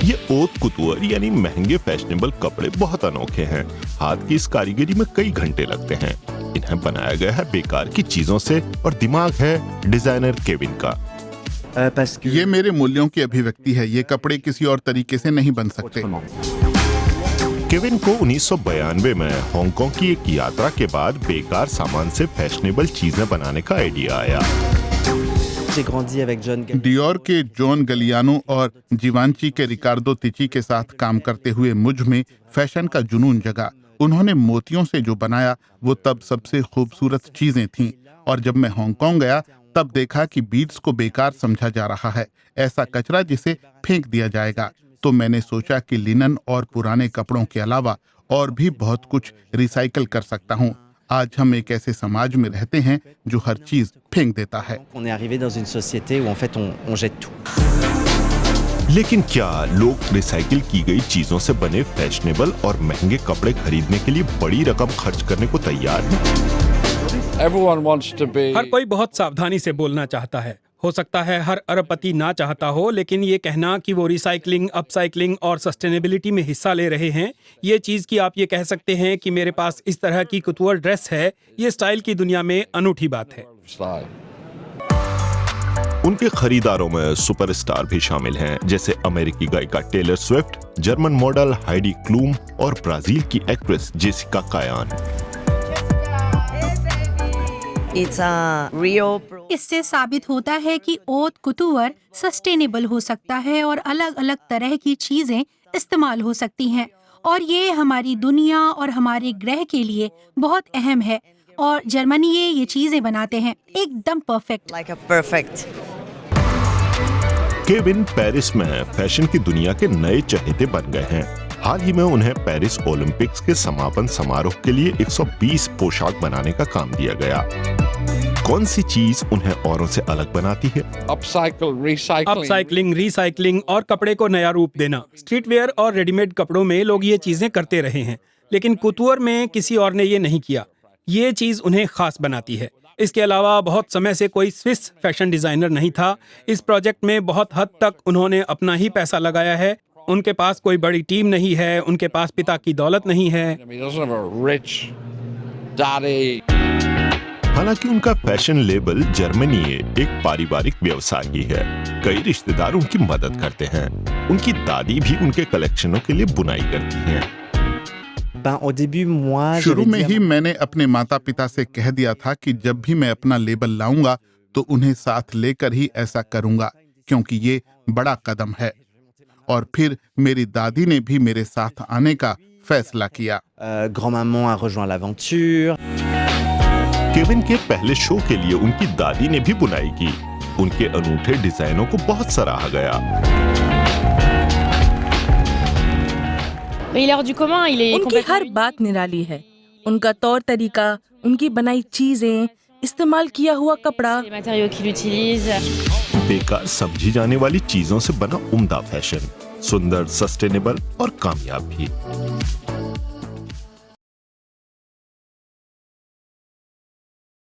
ये ओत कुतूर यानी महंगे फैशनेबल कपड़े बहुत अनोखे हैं। हाथ की इस कारीगरी में कई घंटे लगते हैं। इन्हें बनाया गया है बेकार की चीजों से और दिमाग है डिजाइनर केविन का। ये मेरे मूल्यों की अभिव्यक्ति है। ये कपड़े किसी और तरीके से नहीं बन सकते। केविन को 1992 में हांगकांग की एक यात्रा के बाद बेकार सामान से फैशनेबल चीजें बनाने का आइडिया आया। डियोर के जॉन गलियानो और जीवांची के रिकार्डो तिची के साथ काम करते हुए मुझ में फैशन का जुनून जगा। उन्होंने मोतियों से जो बनाया वो तब सबसे खूबसूरत चीजें थीं, और जब मैं हांगकांग गया तब देखा कि बीड्स को बेकार समझा जा रहा है, ऐसा कचरा जिसे फेंक दिया जाएगा। तो मैंने सोचा कि लिनन और पुराने कपड़ों के अलावा और भी बहुत कुछ रिसाइकल कर सकता हूँ। आज हम एक ऐसे समाज में रहते हैं जो हर चीज फेंक देता है। लेकिन क्या लोग रिसाइकिल की गई चीजों से बने फैशनेबल और महंगे कपड़े खरीदने के लिए बड़ी रकम खर्च करने को तैयार हैं? हर कोई बहुत सावधानी से बोलना चाहता है। हो सकता है हर अरबपति ना चाहता हो, लेकिन ये कहना कि वो रिसाइकलिंग, अपसाइकलिंग और सस्टेनेबिलिटी में हिस्सा ले रहे हैं, ये चीज कि आप ये कह सकते हैं कि मेरे पास इस तरह की कुतूर ड्रेस है, ये स्टाइल की दुनिया में अनूठी बात है। उनके खरीदारों में सुपरस्टार भी शामिल हैं, जैसे अमेरिकी गायिका Taylor Swift, German model Heidi Klum और ब्राजील की एक्ट्रेस जेसिका कायान। इससे साबित होता है कि ओत कुतूर सस्टेनेबल हो सकता है और अलग अलग तरह की चीजें इस्तेमाल हो सकती हैं, और ये हमारी दुनिया और हमारे ग्रह के लिए बहुत अहम है। और जर्मनी ये चीजें बनाते हैं एकदम परफेक्ट। केविन पेरिस में फैशन की दुनिया के नए चहेते बन गए हैं। हाल ही में उन्हें पेरिस ओलंपिक्स के समापन समारोह के लिए 120 पोशाक बनाने का काम दिया गया। कौन सी चीज उन्हें औरों से अलग बनाती है? अपसाइक्लिंग, रिसाइकलिंग और कपड़े को नया रूप देना। स्ट्रीटवेयर और रेडीमेड कपड़ों में लोग ये चीजें करते रहे हैं, लेकिन कुतूर में किसी और ने ये नहीं किया। ये चीज उन्हें खास बनाती है। इसके अलावा बहुत समय से कोई स्विस फैशन डिजाइनर नहीं था। इस प्रोजेक्ट में बहुत हद तक उन्होंने अपना ही पैसा लगाया है। उनके पास कोई बड़ी टीम नहीं है, उनके पास पिता की दौलत नहीं है। हालांकि उनका फैशन लेबल जर्मनी एक पारिवारिक व्यवसाय ही है। कई रिश्तेदार उनकी मदद करते हैं। उनकी दादी भी उनके कलेक्शनों के लिए बुनाई करती हैं। शुरू में ही मैंने अपने माता पिता से कह दिया था कि जब भी मैं अपना लेबल लाऊंगा तो उन्हें साथ लेकर ही ऐसा करूंगा, क्योंकि ये बड़ा कदम है। और फिर मेरी दादी ने भी मेरे साथ आने का फैसला किया। केविन के पहले शो के लिए उनकी दादी ने भी बुनाई की। उनके अनूठे डिजाइनों को बहुत सराहा गया। उनकी हर बात निराली है। उनका तौर तरीका, उनकी बनाई चीजें, इस्तेमाल किया हुआ कपड़ा। बेकार समझी जाने वाली चीजों से बना उम्दा फैशन, सुंदर, सस्टेनेबल और कामयाब भी।